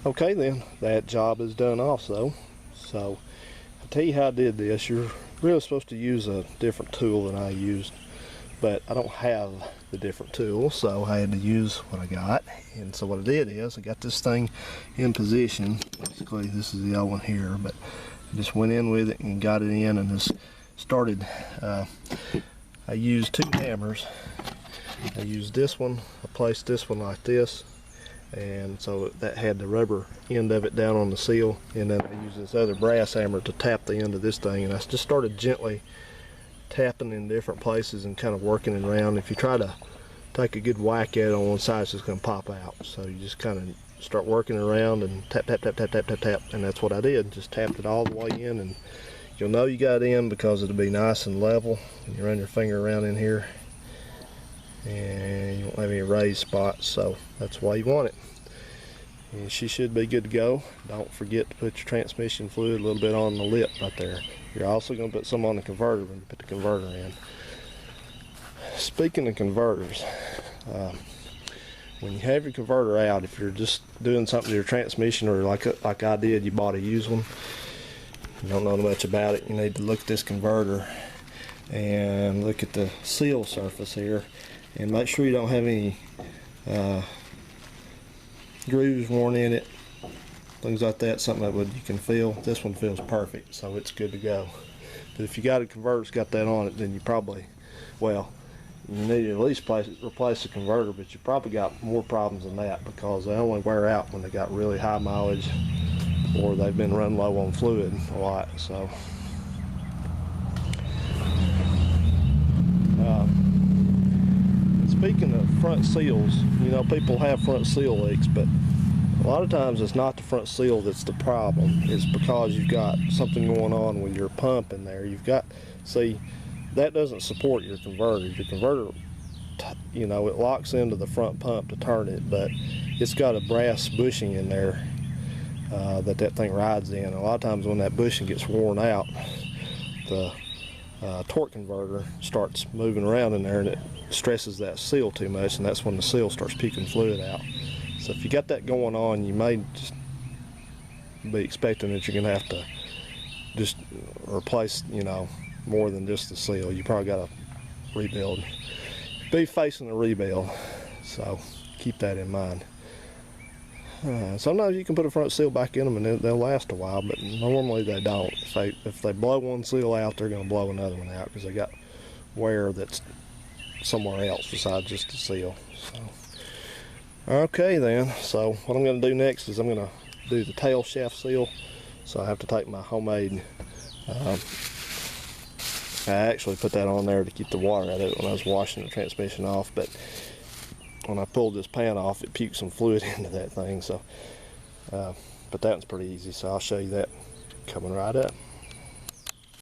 Okay then, that job is done also. So I'll tell you how I did this. You're really supposed to use a different tool than I used, but I don't have the different tool, so I had to use what I got. And so what I did is I got this thing in position. Basically this is the old one here, but I just went in with it and got it in and just started. I used 2 hammers. I used this one, I placed this one like this, and so that had the rubber end of it down on the seal, and then I used this other brass hammer to tap the end of this thing, and I just started gently tapping in different places and kind of working it around. If you try to take a good whack at it on one side, it's just going to pop out. So you just kind of start working around and tap, tap, tap, tap, tap, tap, tap, and that's what I did. Just tapped it all the way in, and you'll know you got it in because it'll be nice and level. And you run your finger around in here, and you won't have any raised spots, so that's why you want it. And she should be good to go. Don't forget to put your transmission fluid a little bit on the lip right there. You're also going to put some on the converter when you put the converter in. Speaking of converters, when you have your converter out, if you're just doing something to your transmission, or like I did, you bought a used one, you don't know much about it, you need to look at this converter and look at the seal surface here and make sure you don't have any grooves worn in it, things like that, something that you can feel. This one feels perfect, so it's good to go. But if you got a converter that's got that on it, then you probably, well, you need to at least replace the converter, but you probably got more problems than that, because they only wear out when they got really high mileage or they've been run low on fluid a lot. So speaking of front seals, you know, people have front seal leaks, but a lot of times it's not the front seal that's the problem. It's because you've got something going on with your pump in there. You've got, see, that doesn't support your converter. Your converter, you know, it locks into the front pump to turn it, but it's got a brass bushing in there that thing rides in. A lot of times when that bushing gets worn out, the torque converter starts moving around in there, and it stresses that seal too much, and that's when the seal starts puking fluid out. So if you got that going on, you may just be expecting that you're going to have to just replace, you know, more than just the seal. You probably got to rebuild. Be facing a rebuild, so keep that in mind. Sometimes you can put a front seal back in them and they'll last a while, but normally they don't. If they blow one seal out, they're going to blow another one out because they got wear that's somewhere else besides just the seal. So, okay then, so what I'm going to do next is I'm going to do the tail shaft seal. So I have to take my homemade, I actually put that on there to keep the water out of it when I was washing the transmission off, but when I pulled this pan off, it puked some fluid into that thing. So but that one's pretty easy, so I'll show you that coming right up.